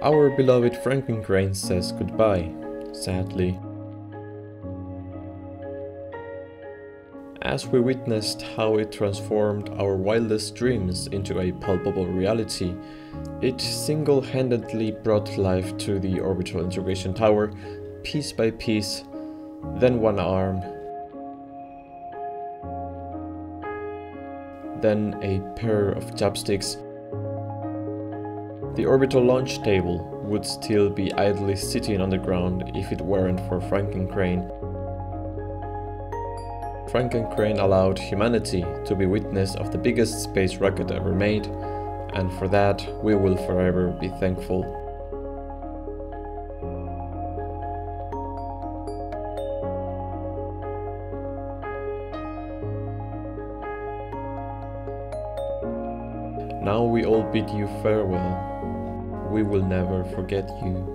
Our beloved Frankenkrane says goodbye, sadly. As we witnessed how it transformed our wildest dreams into a palpable reality, it single-handedly brought life to the orbital integration tower, piece by piece, then one arm, then a pair of chopsticks. The orbital launch table would still be idly sitting on the ground if it weren't for Frankenkrane. Frankenkrane allowed humanity to be witness of the biggest space rocket ever made, and for that we will forever be thankful. Now we all bid you farewell. We will never forget you.